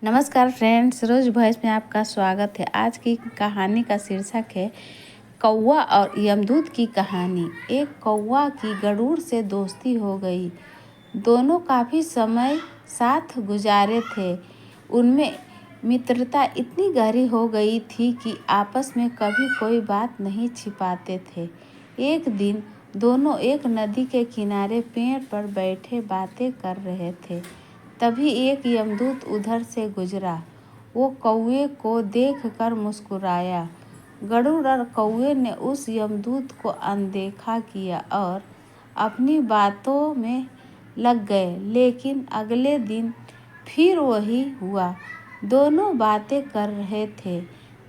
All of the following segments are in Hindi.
नमस्कार फ्रेंड्स, रोज वॉइस में आपका स्वागत है। आज की कहानी का शीर्षक है कौवा और यमदूत की कहानी। एक कौवा की गरुड़ से दोस्ती हो गई। दोनों काफ़ी समय साथ गुजारे थे। उनमें मित्रता इतनी गहरी हो गई थी कि आपस में कभी कोई बात नहीं छिपाते थे। एक दिन दोनों एक नदी के किनारे पेड़ पर बैठे बातें कर रहे थे। तभी एक यमदूत उधर से गुजरा। वो कौवे को देखकर मुस्कुराया। गरुड़ और कौवे ने उस यमदूत को अनदेखा किया और अपनी बातों में लग गए। लेकिन अगले दिन फिर वही हुआ। दोनों बातें कर रहे थे।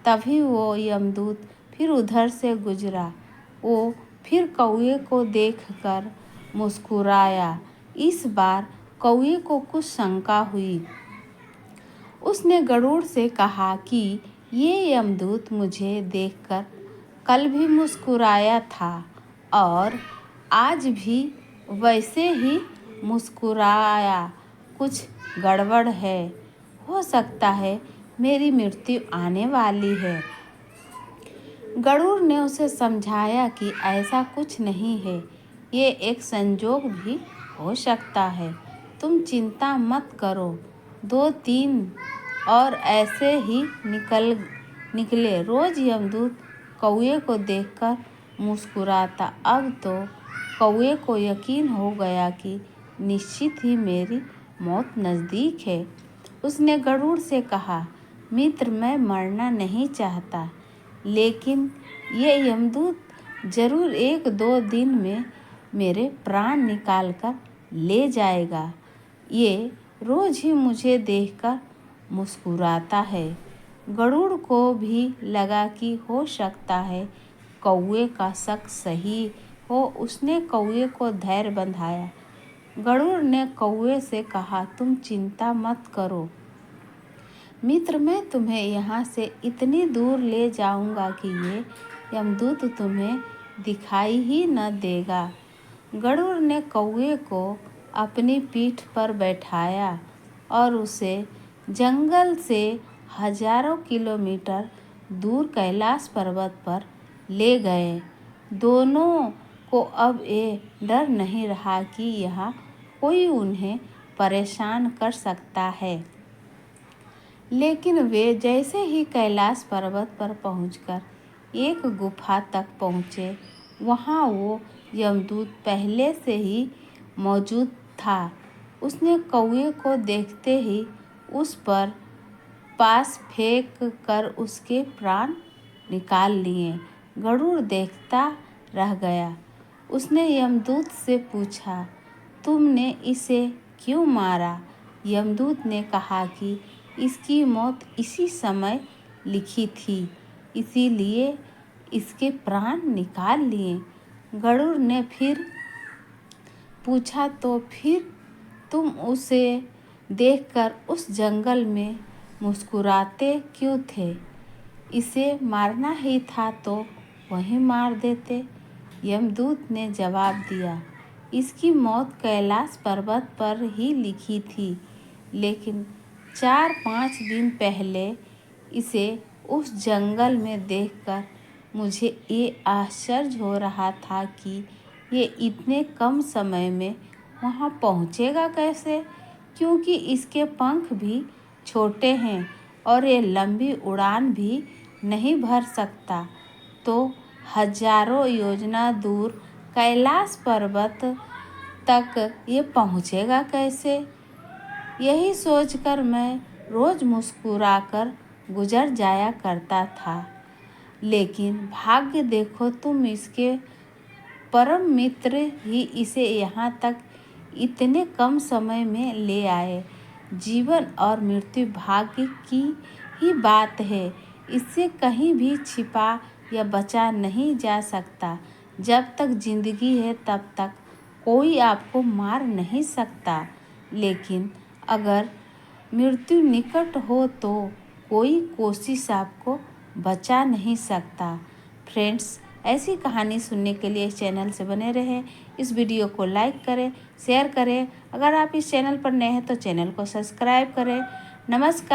तभी वो यमदूत फिर उधर से गुजरा। वो फिर कौवे को देखकर मुस्कुराया। इस बार कौवे को कुछ शंका हुई। उसने गरुड़ से कहा कि ये यमदूत मुझे देखकर कल भी मुस्कुराया था और आज भी वैसे ही मुस्कुराया। कुछ गड़बड़ है। हो सकता है मेरी मृत्यु आने वाली है। गरुड़ ने उसे समझाया कि ऐसा कुछ नहीं है, ये एक संजोग भी हो सकता है। तुम चिंता मत करो। 2-3 और ऐसे ही निकले। रोज यमदूत कौवे को देखकर मुस्कुराता। अब तो कौवे को यकीन हो गया कि निश्चित ही मेरी मौत नज़दीक है। उसने गरुड़ से कहा, मित्र, मैं मरना नहीं चाहता, लेकिन ये यमदूत जरूर 1-2 दिन में मेरे प्राण निकाल कर ले जाएगा। ये रोज ही मुझे देखकर मुस्कुराता है। गरुड़ को भी लगा कि हो सकता है कौवे का शक सही हो। उसने कौवे को धैर्य बंधाया। गरुड़ ने कौवे से कहा, तुम चिंता मत करो मित्र, मैं तुम्हें यहाँ से इतनी दूर ले जाऊँगा कि ये यमदूत तुम्हें दिखाई ही न देगा। गरुड़ ने कौवे को अपनी पीठ पर बैठाया और उसे जंगल से हजारों किलोमीटर दूर कैलाश पर्वत पर ले गए। दोनों को अब ये डर नहीं रहा कि यहाँ कोई उन्हें परेशान कर सकता है। लेकिन वे जैसे ही कैलाश पर्वत पर पहुंचकर एक गुफा तक पहुँचे, वहाँ वो यमदूत पहले से ही मौजूद था। उसने कौवे को देखते ही उस पर पास फेंक कर उसके प्राण निकाल लिए। गरुड़ देखता रह गया। उसने यमदूत से पूछा, तुमने इसे क्यों मारा? यमदूत ने कहा कि इसकी मौत इसी समय लिखी थी, इसीलिए इसके प्राण निकाल लिए। गरुड़ ने फिर पूछा, तो फिर तुम उसे देखकर उस जंगल में मुस्कुराते क्यों थे? इसे मारना ही था तो वहीं मार देते। यमदूत ने जवाब दिया, इसकी मौत कैलाश पर्वत पर ही लिखी थी, लेकिन 4-5 दिन पहले इसे उस जंगल में देखकर मुझे ये आश्चर्य हो रहा था कि ये इतने कम समय में वहाँ पहुँचेगा कैसे, क्योंकि इसके पंख भी छोटे हैं और ये लंबी उड़ान भी नहीं भर सकता। तो हजारों योजना दूर कैलाश पर्वत तक ये पहुँचेगा कैसे? यही सोचकर मैं रोज़ मुस्कुराकर गुजर जाया करता था। लेकिन भाग्य देखो, तुम इसके परम मित्र ही इसे यहाँ तक इतने कम समय में ले आए। जीवन और मृत्यु भाग्य की ही बात है, इससे कहीं भी छिपा या बचा नहीं जा सकता। जब तक जिंदगी है तब तक कोई आपको मार नहीं सकता, लेकिन अगर मृत्यु निकट हो तो कोई कोशिश आपको बचा नहीं सकता। फ्रेंड्स, ऐसी कहानी सुनने के लिए इस चैनल से बने रहें। इस वीडियो को लाइक करें, शेयर करें। अगर आप इस चैनल पर नए हैं तो चैनल को सब्सक्राइब करें। नमस्कार।